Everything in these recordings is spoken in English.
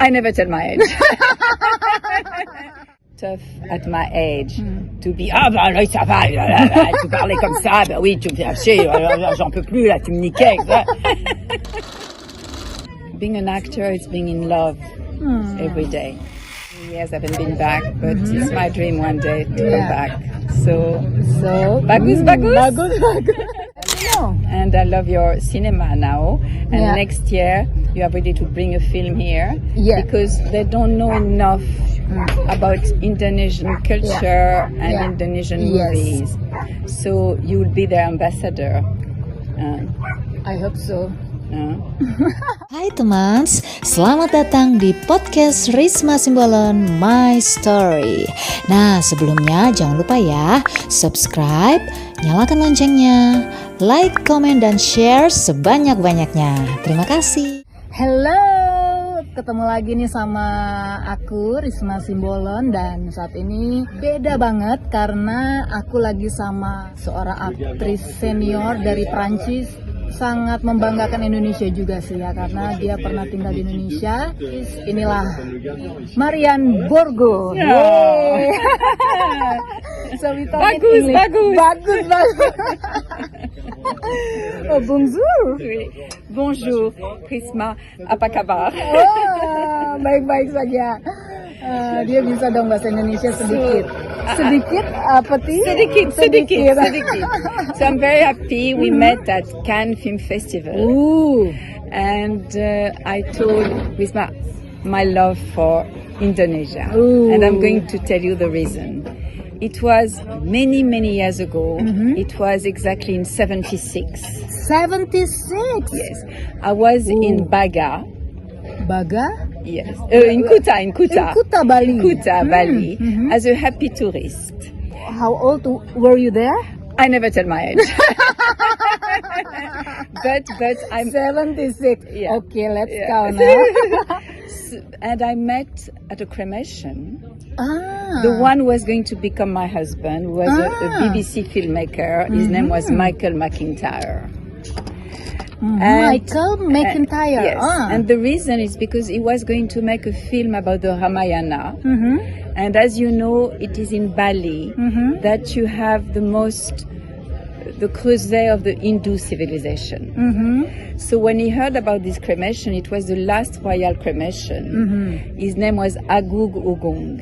I never tell my age. Tough at my age to be bah là ça va tu parlais comme ça bah oui tu me fais hacher j'en peux plus là tu me niquais. Being an actor is being in love every day. Years I haven't been back, but it's my dream one day to come back. So bagus. And I love your cinema now. And next year you are ready to bring a film here because they don't know enough about Indonesian culture and Indonesian movies. So you will be their ambassador. I hope so. Hai teman, selamat datang di podcast Risma Simbolon My Story. Nah, sebelumnya jangan lupa ya, subscribe, nyalakan loncengnya, like, comment, dan share sebanyak-banyaknya. Terima kasih. Hello, ketemu lagi nih sama aku Risma Simbolon. Dan saat ini beda banget karena aku lagi sama seorang aktris senior dari Perancis. Sangat membanggakan Indonesia juga sih ya, karena dia pernah tinggal di Indonesia. Inilah MARIANNE BORGO. So we talk in English. Bagus. Oh, bonjour. Bonjour, Prisma. Apa kabar? Oh, baik-baik saja. Dia bisa dong bahasa Indonesia sedikit. Sedikit apa sih? Sedikit. So I'm very happy we met at Cannes Film Festival. Ooh. And I told Prisma my love for Indonesia. Ooh. And I'm going to tell you the reason. It was many years ago. It was exactly in 76. 76? Yes. I was in Baga. Baga? Yes. In Kuta, Bali. Bali, as a happy tourist. How old were you there? I never tell my age. but I'm 76. Yeah. Okay, let's count now. And I met at a cremation. Ah. The one who was going to become my husband was a BBC filmmaker. His name was Michael McIntyre. Michael McIntyre. Yes. And the reason is because he was going to make a film about the Ramayana. And as you know, it is in Bali that you have the crusade of the Hindu civilization. So when he heard about this cremation, it was the last royal cremation. His name was Agug Ugong.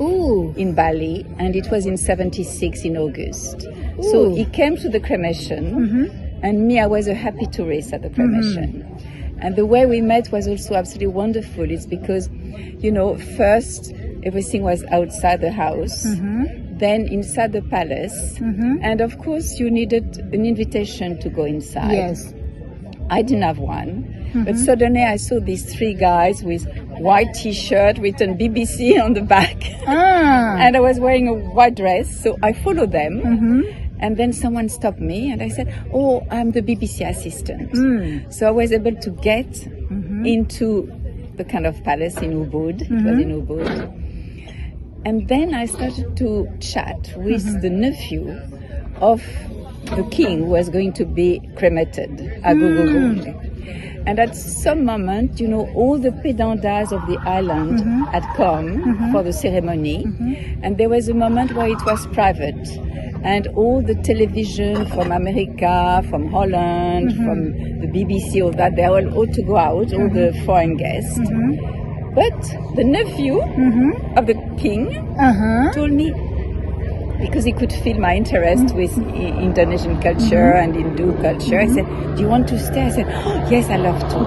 Ooh. In Bali, and it was in 76 in August. Ooh. So he came to the cremation. And me, I was a happy tourist at the cremation. And the way we met was also absolutely wonderful. It's because, first everything was outside the house, then inside the palace, and of course you needed an invitation to go inside. Yes. I didn't have one, but suddenly I saw these three guys with white t-shirt written BBC on the back. And I was wearing a white dress, so I followed them. And then someone stopped me and I said, oh, I'm the BBC assistant. So I was able to get into the kind of palace in Ubud. It was in Ubud. And then I started to chat with the nephew of the king who was going to be cremated, Agugugong. And at some moment, all the pedandas of the island had come for the ceremony. And there was a moment where it was private. And all the television from America, from Holland, from the BBC, all that, they all ought to go out, all the foreign guests. But the nephew of the king told me, because he could feel my interest with Indonesian culture and Hindu culture, I said, do you want to stay? I said, oh, yes, I love to.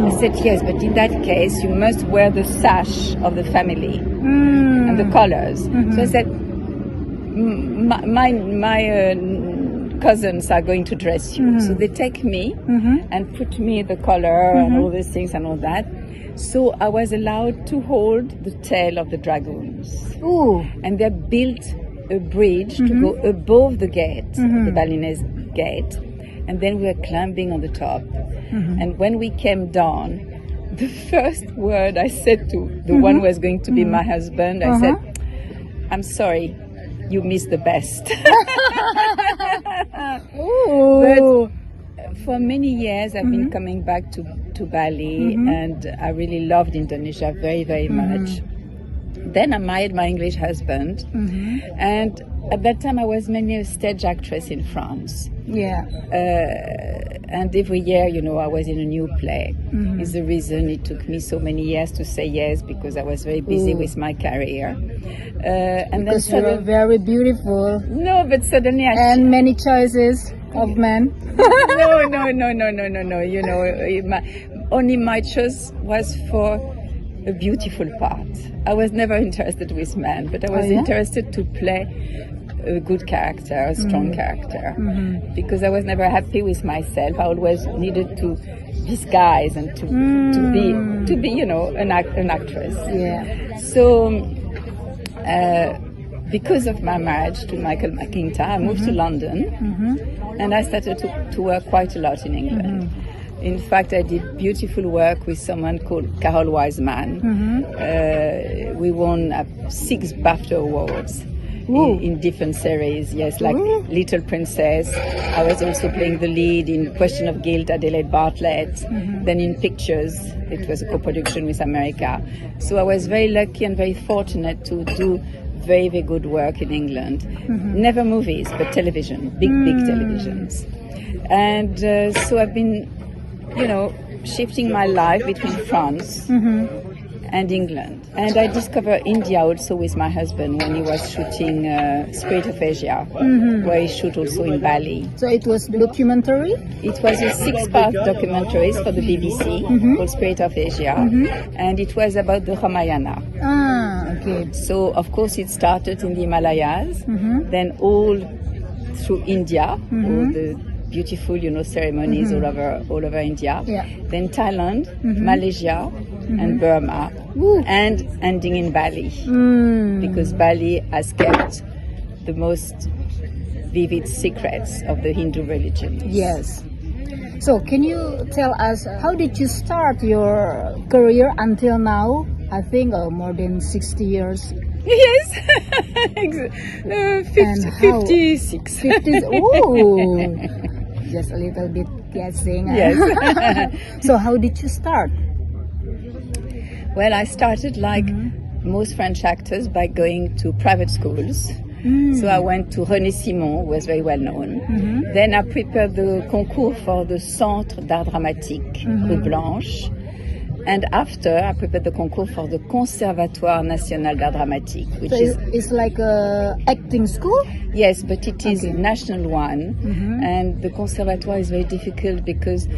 I said, yes, but in that case, you must wear the sash of the family and the colors. So I said, my cousins are going to dress you. So they take me and put me the collar and all these things and all that. So I was allowed to hold the tail of the dragoons. Ooh. And they built a bridge to go above the gate, the Balinese gate. And then we were climbing on the top. And when we came down, the first word I said to the one who was going to be my husband, I said, I'm sorry, you missed the best. Ooh. But for many years, I've been coming back to to Bali, and I really loved Indonesia very, very much. Then I married my English husband, and at that time I was mainly a stage actress in France. Yeah. And every year, I was in a new play. Is the reason it took me so many years to say yes, because I was very busy with my career. And because then you're very beautiful. No, but suddenly and many choices of men. No. Only my choice was for a beautiful part. I was never interested with men, but I was interested to play a good character, a strong character, because I was never happy with myself. I always needed to disguise and to be an actress. Yeah. So because of my marriage to Michael McIntyre, I moved to London, and I started to work quite a lot in England. In fact, I did beautiful work with someone called Carol Wiseman. We won 6 BAFTA awards in different series. Yes, like Little Princess. I was also playing the lead in Question of Guilt, Adelaide Bartlett. Then in Pictures, it was a co-production with America. So I was very lucky and very fortunate to do very, very good work in England. Never movies, but television, big televisions. And so I've been shifting my life between France and England. And I discovered India also with my husband when he was shooting Spirit of Asia, where he shot also in Bali. So it was documentary? It was a 6-part documentary for the BBC called Spirit of Asia, and it was about the Ramayana. Ah, okay. So of course it started in the Himalayas, then all through India, all the beautiful, ceremonies all over India. Yeah. Then Thailand, Malaysia, and Burma, and ending in Bali, because Bali has kept the most vivid secrets of the Hindu religion. Yes. So can you tell us, how did you start your career until now? I think more than 60 years. Yes, 56. 50, oh, just a little bit guessing. Yes. So how did you start? Well, I started like most French actors by going to private schools. So I went to René Simon, who was very well known. Then I prepared the concours for the Centre d'Art Dramatique, Rue Blanche. And after, I prepared the concours for the Conservatoire National d'Art Dramatique, which is... It's like a acting school? Yes, but it is a national one. And the Conservatoire is very difficult because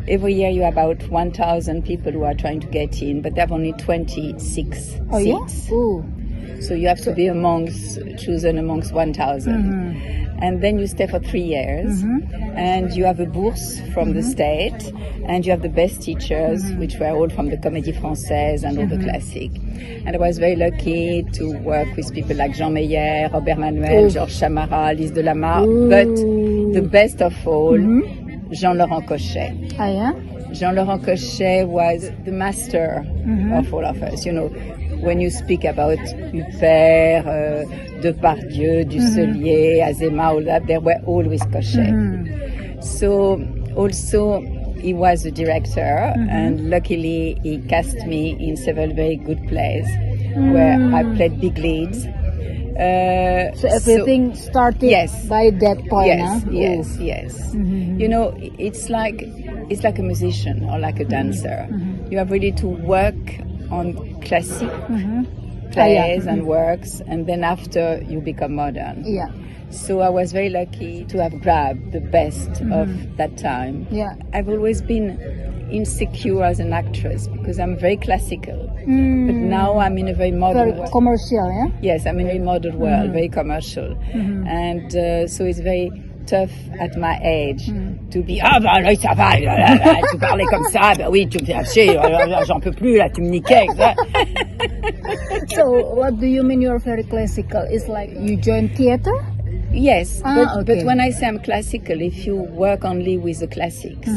every year you have about 1,000 people who are trying to get in, but they have only 26 seats. Yeah? So you have to be chosen amongst 1,000. And then you stay for 3 years, and you have a bourse from the state, and you have the best teachers, which were all from the Comédie Française and all the classic. And I was very lucky to work with people like Jean Meyer, Robert Manuel, Georges Chamara, Lise Delamarre, but the best of all, Jean-Laurent Cochet. Ah, yeah? Jean-Laurent Cochet was the master of all of us. When you speak about Huppert, Depardieu, Dusselier, Azéma, all that, they were always Cochet. So also he was a director, and luckily he cast me in several very good plays where I played big leads. So everything started by that point. Yes. It's like a musician or like a dancer. You have really to work on classic plays and works, and then after you become modern. Yeah. So I was very lucky to have grabbed the best of that time. Yeah. I've always been insecure as an actress because I'm very classical, but now I'm in a very modern world. Commercial, yeah? Yes, I'm in a very modern world, very commercial, and so it's very tough at my age to be là ça va, tu parlais comme ça, oui tu j'en peux plus là, tu me niquais. So what do you mean you're very classical? It's like you join theater? Yes, but when I say I'm classical, if you work only with the classics,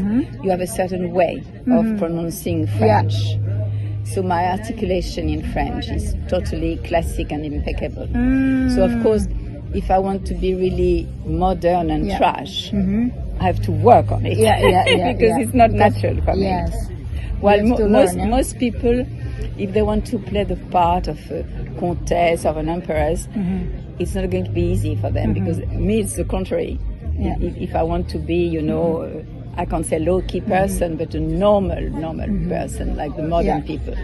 you have a certain way of pronouncing French. So my articulation in French is totally classic and impeccable. So of course, if I want to be really modern and trash, I have to work on it. Because it's not natural for me. Yes. Well, You have to learn, most people, if they want to play the part of a countess or an empress, it's not going to be easy for them because me, it's the contrary. Yeah. If I want to be, I can't say low-key person, but a normal person, like the modern people.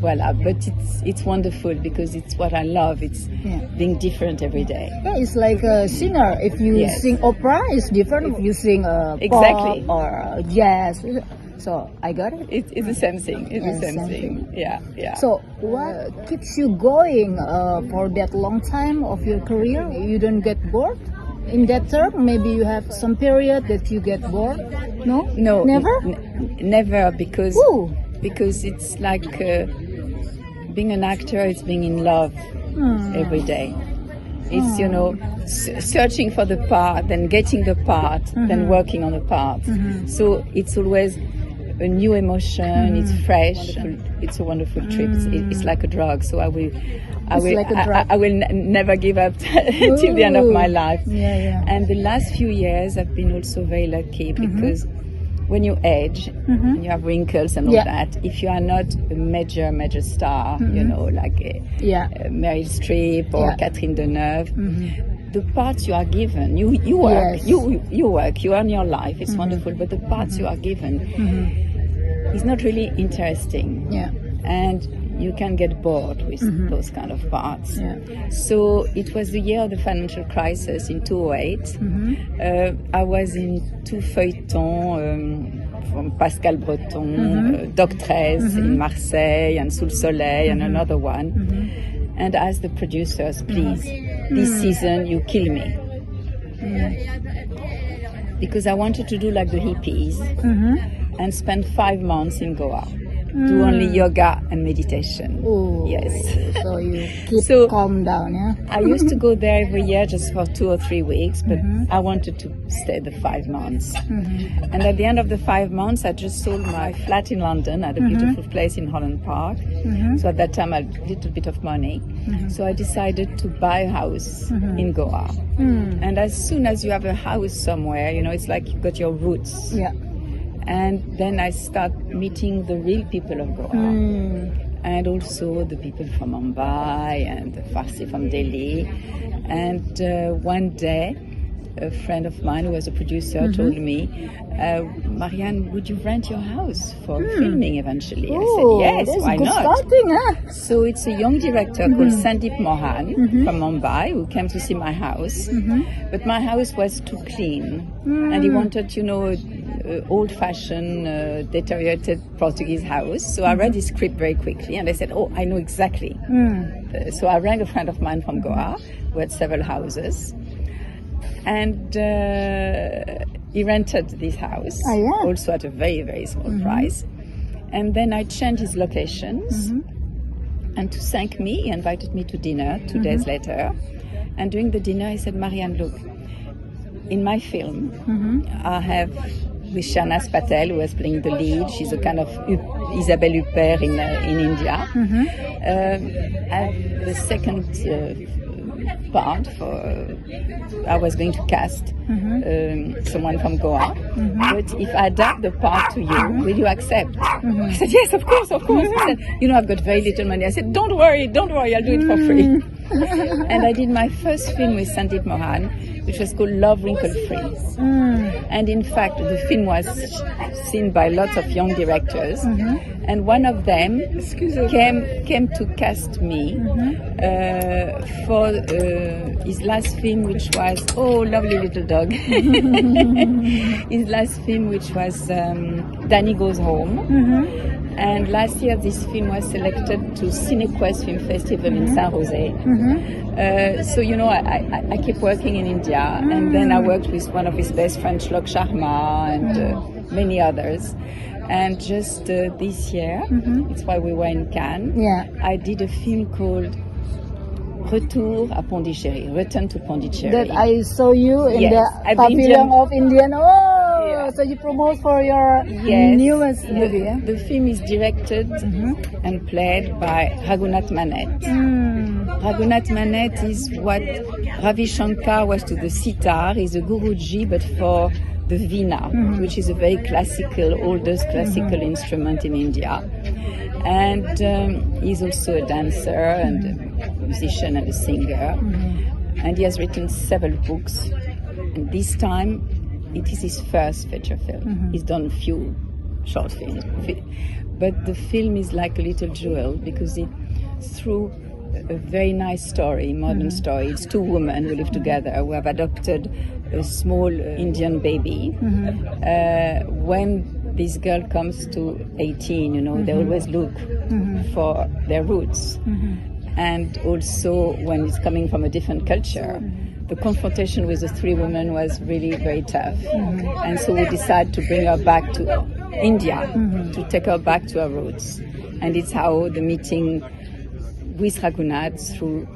Voila, but it's wonderful because it's what I love. It's being different every day. Yeah, it's like a singer. If you sing opera, it's different. If you sing Exactly. pop or jazz. So I got it. It's the same thing. It's the same thing. Yeah. So what keeps you going for that long time of your career? You don't get bored? In that term, maybe you have some period that you get bored? No? No. Never? Never, because Ooh. it's like being an actor is being in love every day. It's, searching for the part, then getting the part, then working on the part. So it's always a new emotion, it's fresh, it's a wonderful trip. It's like a drug. So I will never give up till the end of my life. Yeah. And the last few years I've been also very lucky because when you age and you have wrinkles and all that, if you are not a major star, like Meryl Streep or Catherine Deneuve, the parts you are given, you work, you work, you earn your life, it's wonderful, but the parts you are given is not really interesting. Yeah. And you can get bored with those kind of parts. Yeah. So it was the year of the financial crisis in 2008. I was in two feuilletons from Pascal Breton, Doctresse in Marseille, and Sous le Soleil, and another one. And I asked the producers, please, this season you kill me. Because I wanted to do like the hippies and spend 5 months in Goa. Do only yoga and meditation. Ooh. Yes. So you keep calm down, yeah? I used to go there every year just for 2 or 3 weeks, but I wanted to stay the 5 months. And at the end of the 5 months, I just sold my flat in London at a beautiful place in Holland Park. So at that time, I had a little bit of money. So I decided to buy a house in Goa. And as soon as you have a house somewhere, it's like you've got your roots. Yeah. And then I start meeting the real people of Goa. And also the people from Mumbai and the Farsi from Delhi. And one day, a friend of mine who was a producer told me, Marianne, would you rent your house for filming eventually? I said, yes, why not? Starting, huh? So it's a young director called Sandeep Mohan from Mumbai who came to see my house. But my house was too clean. And he wanted, old-fashioned, deteriorated Portuguese house. So I read his script very quickly and I said, oh, I know exactly. So I rang a friend of mine from Goa who had several houses. And he rented this house, also at a very, very small price. And then I changed his locations. And to thank me, he invited me to dinner 2 days later. And during the dinner, he said, Marianne, look, in my film, I have with Shahnaaz Patel, who was playing the lead. She's a kind of Isabelle Huppert in India. I have the second part I was going to cast someone from Goa. But if I adapt the part to you, will you accept? I said, yes, of course. He said, I've got very little money. I said, don't worry, I'll do it for free. And I did my first film with Sandeep Mohan, which was called Love Wrinkle Free. And in fact, the film was seen by lots of young directors. And one of them came to cast me for his last film, which was, oh, lovely little dog. His last film, which was Danny Goes Home. And last year, this film was selected to CineQuest Film Festival in San Jose. So, I keep working in India, and then I worked with one of his best friends, Shlok Sharma, and many others. And just this year, it's why we were in Cannes, I did a film called Retour à Pondichéry, Return to Pondicherry. That I saw you in the Pavilion of Indian. So you promote for your newest movie, yeah? The film is directed and played by Raghunath Manet. Raghunath Manet is what Ravi Shankar was to the sitar. He's a Guruji, but for the veena, which is a very classical, oldest classical instrument in India. And he's also a dancer and a musician and a singer. And he has written several books. And this time, it is his first feature film. He's done a few short films. But the film is like a little jewel because it, through a very nice story, modern story. It's two women who live together who have adopted a small Indian baby. When this girl comes to 18, you know, they always look for their roots. And also when it's coming from a different culture, the confrontation with the three women was really very tough. And so we decided to bring her back to India, to take her back to her roots. And it's how the meeting with Raghunath through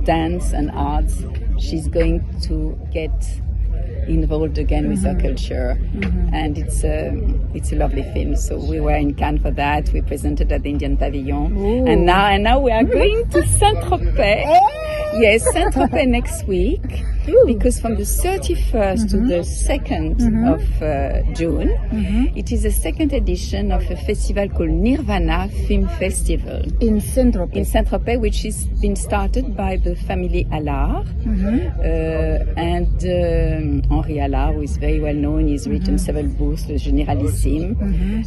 dance and arts, she's going to get involved again with her culture, and it's a lovely film. So we were in Cannes for that. We presented at the Indian Pavilion, and now we are going to Saint-Tropez. Yes, Saint-Tropez next week, because from the 31st to the 2nd of June, it is the second edition of a festival called Nirvana Film Festival in Saint-Tropez. In Saint-Tropez, which has been started by the family Allard, and Henri Allard, who is very well known. He's written several books, Le Généralissime,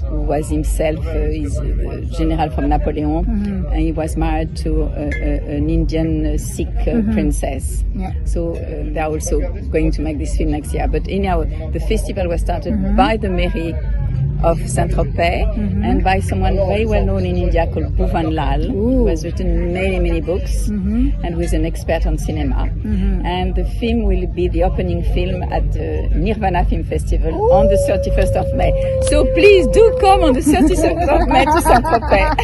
who was himself is a general from Napoleon, and he was married to an Indian Sikh princess. So they are also going to make this film next year. But anyhow, the festival was started by the mairie of Saint-Tropez and by someone very well known in India called Bhuvan Lal, who has written many books and who is an expert on cinema. And the film will be the opening film at the Nirvana Film Festival on the 31st of May. So please do come on the 31st of May to Saint-Tropez.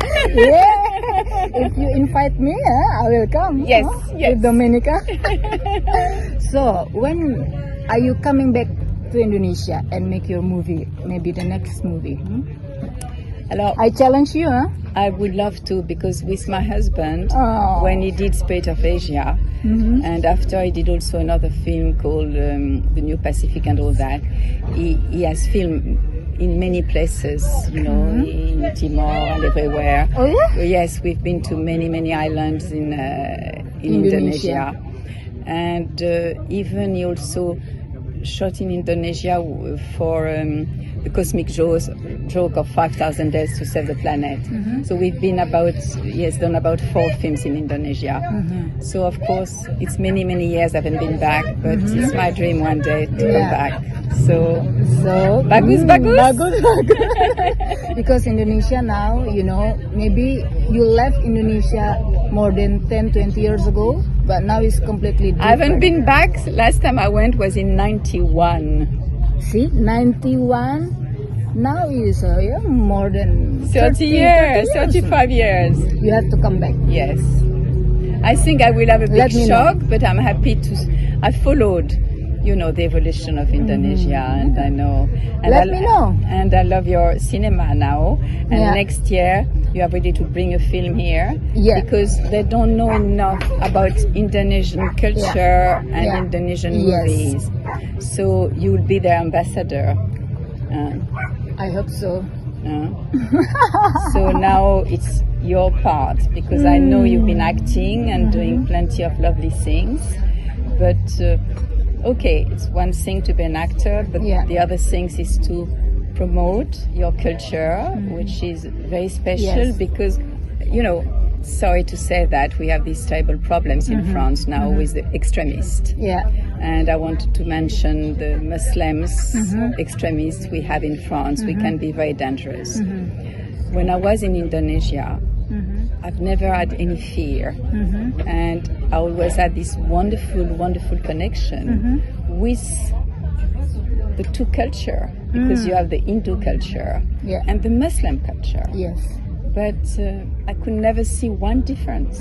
If you invite me, I will come. Yes. With Dominica. So when are you coming back to Indonesia and make your movie, maybe the next movie? Alors, I challenge you, I would love to, because with my husband, when he did Spirit of Asia, and after he did also another film called The New Pacific and all that, he has filmed in many places, you know, in Timor and everywhere. Oh yeah? Yes, we've been to many islands in Indonesia. And even he also shot in Indonesia for the cosmic joke of 5,000 days to save the planet. So we've been done about 4 films in Indonesia. So of course, it's many years I haven't been back, but it's my dream one day to come back. So bagus. Because Indonesia now, you know, maybe you left Indonesia more than 10-20 years ago, but now it's completely different. I haven't been back. Last time I went was in 91. See, 91. Now is more than 30 years, 35 years. You have to come back. Yes. I think I will have a big shock, but I'm happy to. I followed, you know, the evolution of Indonesia, and I know. And Let me know. And I love your cinema now. And next year, you are ready to bring a film here. Yeah. Because they don't know enough about Indonesian culture and Indonesian movies. So you will be their ambassador. I hope so. So now it's your part, because I know you've been acting and doing plenty of lovely things. But okay, it's one thing to be an actor, but the other thing is to promote your culture, which is very special because, you know, sorry to say that we have these terrible problems in France now with the extremists. And I wanted to mention the Muslims extremists we have in France. We can be very dangerous. When I was in Indonesia, I've never had any fear, and I always had this wonderful connection with the two culture, because you have the Hindu culture and the Muslim culture. Yes. But I could never see one difference.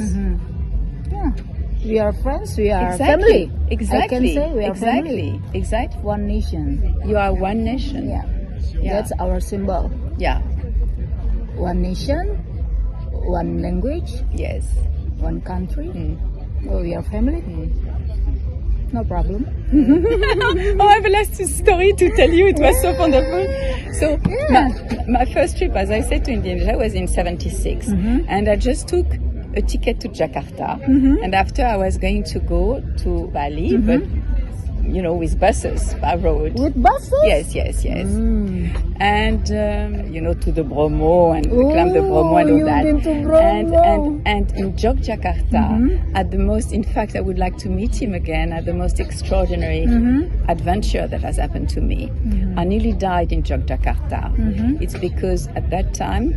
We are friends, we are family. Exactly. I can say we are family. Exactly. One nation. You are one nation. That's our symbol. One nation, one language. Yes. One country. Oh, we are family. No problem. Oh, I have a last story to tell you. It was so wonderful. So my first trip, as I said, to Indonesia was in 76. And I just took a ticket to Jakarta. And after I was going to go to Bali, but with buses by road. With buses? Yes. And to the Bromo and we climbed the Bromo and all that. Been to Bromo. And in Yogyakarta, at the most, in fact, I would like to meet him again at the most extraordinary adventure that has happened to me. I nearly died in Yogyakarta. It's because at that time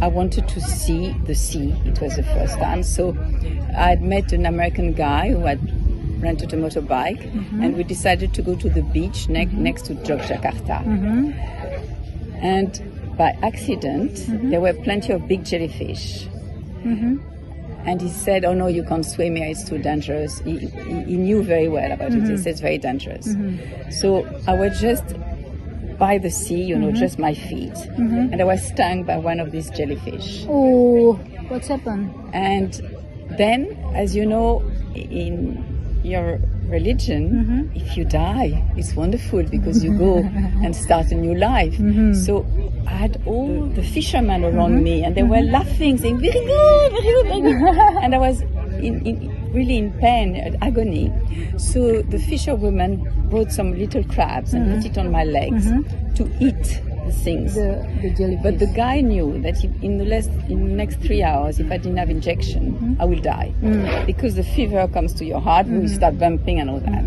I wanted to see the sea. It was the first time. So I had met an American guy who had rented a motorbike, and we decided to go to the beach next to Yogyakarta. And by accident, there were plenty of big jellyfish. And he said, "Oh no, you can't swim here, it's too dangerous." He knew very well about it. He said it's very dangerous. So I was just by the sea, just my feet. And I was stung by one of these jellyfish. Oh, what's happened? And then, as you know, in your religion, if you die, it's wonderful because you go and start a new life. So I had all the fishermen around me, and they were laughing, saying, "Very good, very good, very good." And I was really in pain, agony. So the fisherwoman brought some little crabs and put it on my legs to eat the things. The jellyfish. But the guy knew that in the next 3 hours, if I didn't have injection, I will die. Because the fever comes to your heart, you start bumping and all that.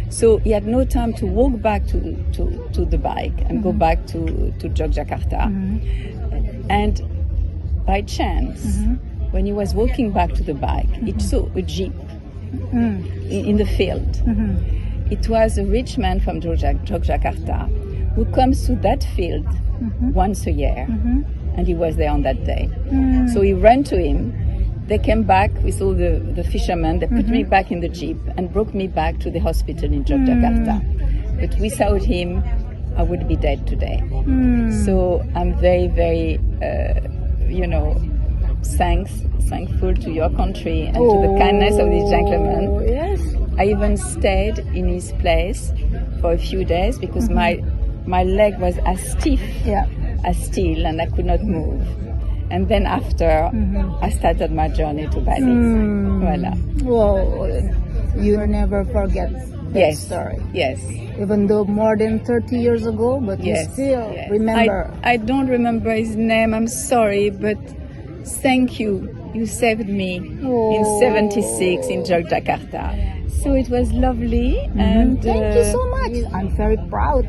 So he had no time to walk back to the bike and go back to Yogyakarta. And by chance, when he was walking back to the bike, he saw a jeep in the field. It was a rich man from Yogyakarta who comes to that field once a year, and he was there on that day. So he ran to him. They came back with all the fishermen. They put me back in the jeep and brought me back to the hospital in Yogyakarta. But without him, I would be dead today. So I'm very, very, thankful to your country and to the kindness of this gentleman. Yes. I even stayed in his place for a few days because my leg was as stiff as steel and I could not move. And then after, I started my journey to Bali. Voila. Whoa, you never forget that story. Yes. Even though more than 30 years ago, but you still remember. I don't remember his name, I'm sorry, but thank you. You saved me in 76 in Yogyakarta. So it was lovely. And thank you so much. I'm very proud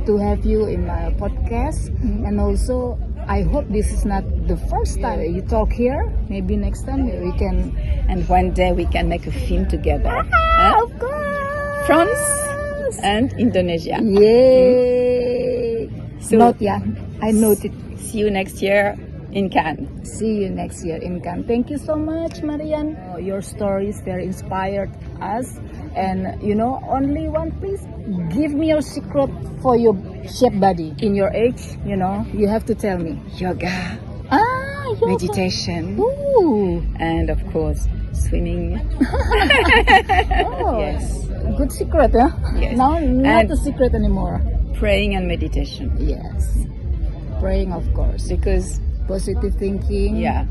to have you in my podcast. And also, I hope this is not the first time you talk here. Maybe next time we can. And one day we can make a film together. Of course. France and Indonesia. Yay. So, Not yet. I noted. See you next year in Cannes. See you next year in Cannes. Thank you so much, Marianne. Your stories very inspired us. And only one, please give me your secret for your shape body. In your age, you have to tell me. Yoga. Yoga. Meditation. Ooh. And of course, swimming. Yes. Good secret, huh? Yes. Now, not a secret anymore. Praying and meditation. Yes. Praying, of course. Because positive thinking. Yeah.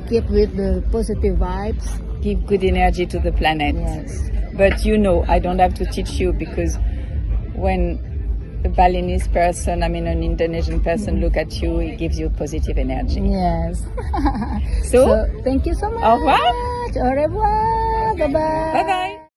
Keep with the positive vibes. Give good energy to the planet. Yes. But I don't have to teach you because when a Balinese person, an Indonesian person look at you, it gives you positive energy. Yes. So thank you so much. Au revoir. Au revoir. Bye-bye. Bye-bye.